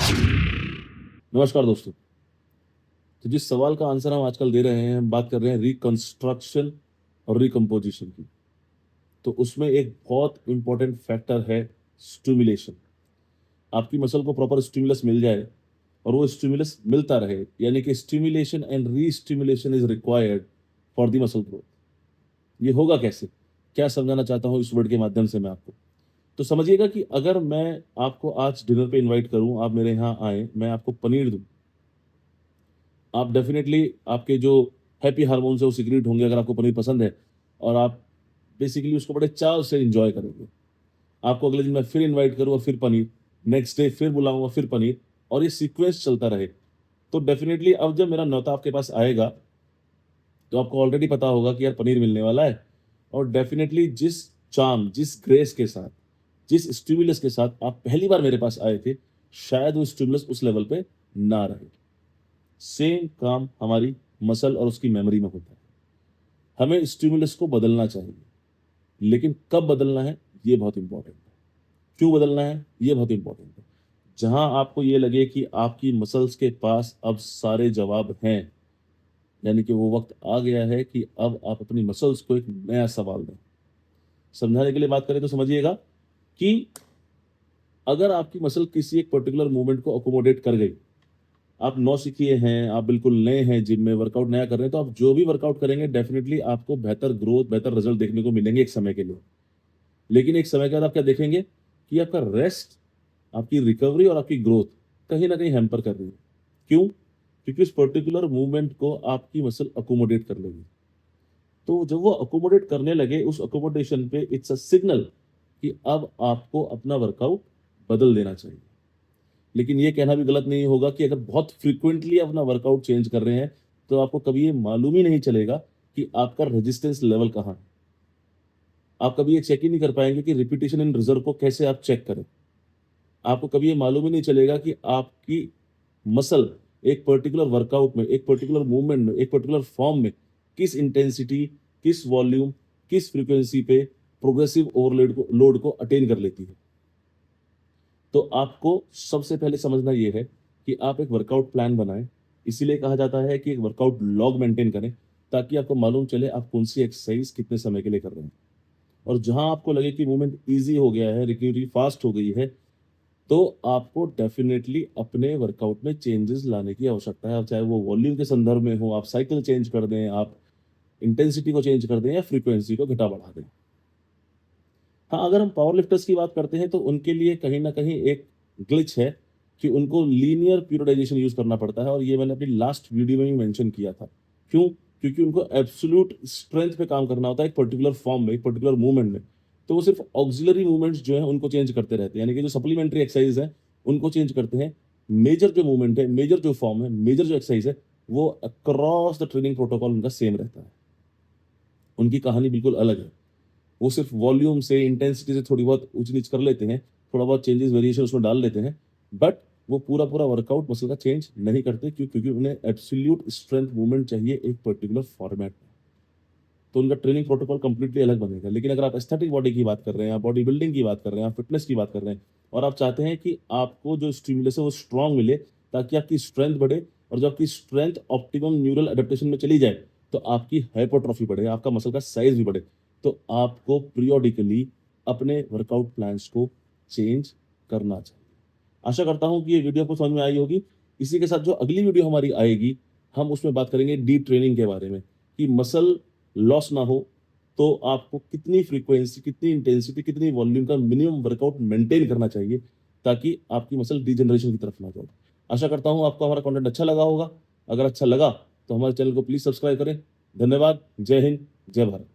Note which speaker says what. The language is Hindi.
Speaker 1: नमस्कार दोस्तों। तो जिस सवाल का आंसर हम आजकल दे रहे हैं, हम बात कर रहे हैं रिकंस्ट्रक्शन और रिकम्पोजिशन की। तो उसमें एक बहुत इंपॉर्टेंट फैक्टर है स्टिमुलेशन। आपकी मसल को प्रॉपर स्टिमुलस मिल जाए और वो स्टिमुलस मिलता रहे, यानी कि stimulation and restimulation is required for the muscle growth. ये होगा कैसे? क्या समझाना चाहता हूँ इस वर्ड के माध्यम से मैं आपको। तो समझिएगा कि अगर मैं आपको आज डिनर पे इनवाइट करूँ, आप मेरे यहाँ आएँ, मैं आपको पनीर दूँ, आप डेफिनेटली आपके जो हैप्पी हार्मोन्स है वो सीक्रेट होंगे अगर आपको पनीर पसंद है, और आप बेसिकली उसको बड़े चाव से एंजॉय करेंगे। आपको अगले दिन मैं फिर इनवाइट करूँ और फिर पनीर, नेक्स्ट डे फिर बुलाऊंगा फिर पनीर, और ये सीक्वेंस चलता रहे। तो डेफिनेटली अब जब मेरा न्योता आपके पास आएगा तो आपको ऑलरेडी पता होगा कि यार पनीर मिलने वाला है, और डेफिनेटली जिस चार्म, जिस ग्रेस के साथ, जिस स्टिमुलस के साथ आप पहली बार मेरे पास आए थे, शायद वो स्टिमुलस उस लेवल पे ना रहे। सेम काम हमारी मसल और उसकी मेमोरी में होता है। हमें स्टिमुलस को बदलना चाहिए, लेकिन कब बदलना है ये बहुत इंपॉर्टेंट है। क्यों बदलना है ये बहुत इंपॉर्टेंट है। जहां आपको ये लगे कि आपकी मसल्स के पास अब सारे जवाब हैं, यानी कि वो वक्त आ गया है कि अब आप अपनी मसल्स को एक नया सवाल दें। समझाने के लिए बात करें तो समझिएगा कि अगर आपकी मसल किसी एक पर्टिकुलर मूवमेंट को अकोमोडेट कर गई, आप नौसिखिए हैं, आप बिल्कुल नए हैं, जिम में वर्कआउट नया कर रहे हैं, तो आप जो भी वर्कआउट करेंगे डेफिनिटली आपको बेहतर ग्रोथ, बेहतर रिजल्ट देखने को मिलेंगे एक समय के लिए। लेकिन एक समय के बाद आप क्या देखेंगे कि आपका रेस्ट, आपकी रिकवरी और आपकी ग्रोथ कहीं ना कहीं हैम्पर कर रही है। क्यों? क्योंकि उस पर्टिकुलर मूवमेंट को आपकी मसल अकोमोडेट कर लेगी। तो जब वो अकोमोडेट करने लगे, उस अकोमोडेशन पे इट्स अ सिग्नल कि अब आपको अपना वर्कआउट बदल देना चाहिए। लेकिन ये कहना भी गलत नहीं होगा कि अगर बहुत फ्रीक्वेंटली अपना वर्कआउट चेंज कर रहे हैं, तो आपको कभी ये मालूम ही नहीं चलेगा कि आपका रेजिस्टेंस लेवल कहाँ है। आप कभी ये चेक ही नहीं कर पाएंगे कि रिपीटेशन इन रिजर्व को कैसे आप चेक करें। आपको कभी ये मालूम ही नहीं चलेगा कि आपकी मसल एक पर्टिकुलर वर्कआउट में, एक पर्टिकुलर मूवमेंट में, एक पर्टिकुलर फॉर्म में किस इंटेंसिटी, किस वॉल्यूम, किस फ्रीक्वेंसी पे प्रोग्रेसिव ओवरलोड को अटेन कर लेती है। तो आपको सबसे पहले समझना यह है कि आप एक वर्कआउट प्लान बनाएं। इसीलिए कहा जाता है कि एक वर्कआउट लॉग मेंटेन करें, ताकि आपको मालूम चले आप कौन सी एक्सरसाइज कितने समय के लिए कर रहे हैं। और जहां आपको लगे कि मूवमेंट ईजी हो गया है, रिकवरी फास्ट हो गई है, तो आपको डेफिनेटली अपने वर्कआउट में चेंजेस लाने की आवश्यकता है। अब चाहे वो वॉल्यूम के संदर्भ में हो, आप साइकिल चेंज कर दें, आप इंटेंसिटी को चेंज कर दें, या फ्रीक्वेंसी को घटा बढ़ा दें। हाँ, अगर हम पावर लिफ्टर्स की बात करते हैं तो उनके लिए कहीं न कहीं एक ग्लिच है कि उनको लीनियर पीरियडाइजेशन यूज़ करना पड़ता है, और ये मैंने अपनी लास्ट वीडियो में भी मेंशन किया था। क्यों? क्योंकि उनको एब्सोल्यूट स्ट्रेंथ पे काम करना होता है एक पर्टिकुलर फॉर्म में, एक पर्टिकुलर मूवमेंट में। तो वो सिर्फ ऑक्सिलरी मूवमेंट्स जो हैं उनको चेंज करते रहते हैं, यानी कि जो सप्लीमेंट्री एक्सरसाइज हैं उनको चेंज करते हैं। मेजर जो मूवमेंट है, मेजर जो फॉर्म है, मेजर जो एक्सरसाइज है, वो अक्रॉस द ट्रेनिंग प्रोटोकॉल उनका सेम रहता है। उनकी कहानी बिल्कुल अलग है। वो सिर्फ वॉल्यूम से, इंटेंसिटी से थोड़ी बहुत ऊंच-नीच कर लेते हैं, थोड़ा बहुत चेंजेस, वेरिएशन उसमें डाल लेते हैं, बट वो पूरा-पूरा वर्कआउट मसल का चेंज नहीं करते। क्यों? क्योंकि उन्हें एब्सोल्यूट स्ट्रेंथ मूवमेंट चाहिए एक पर्टिकुलर फॉर्मेट में। तो उनका ट्रेनिंग प्रोटोकॉल कंप्लीटली अलग बनेगा। लेकिन अगर आप एस्थेटिक बॉडी की बात कर रहे हैं, आप बॉडी बिल्डिंग की बात कर रहे हैं, आप फिटनेस की बात कर रहे हैं, और आप चाहते हैं कि आपको जो स्टिमुलस है वो स्ट्रांग मिले, ताकि आपकी स्ट्रेंथ बढ़े, और जब आपकी स्ट्रेंथ ऑप्टिमम न्यूरल एडेप्टेशन में चली जाए, तो आपकी हाइपरट्रॉफी बढ़े, आपका मसल का साइज भी बढ़े। तो आपको पीरियोडिकली अपने वर्कआउट प्लान्स को चेंज करना चाहिए। आशा करता हूँ कि ये वीडियो आपको समझ में आई होगी। इसी के साथ जो अगली वीडियो हमारी आएगी, हम उसमें बात करेंगे डीप ट्रेनिंग के बारे में, कि मसल लॉस ना हो तो आपको कितनी फ्रीक्वेंसी, कितनी इंटेंसिटी, कितनी वॉल्यूम का मिनिमम वर्कआउट मेंटेन करना चाहिए, ताकि आपकी मसल डीजनरेशन की तरफ ना जाए। आशा करता हूँ आपको हमारा कंटेंट अच्छा लगा होगा। अगर अच्छा लगा तो हमारे चैनल को प्लीज सब्सक्राइब करें। धन्यवाद। जय हिंद, जय भारत।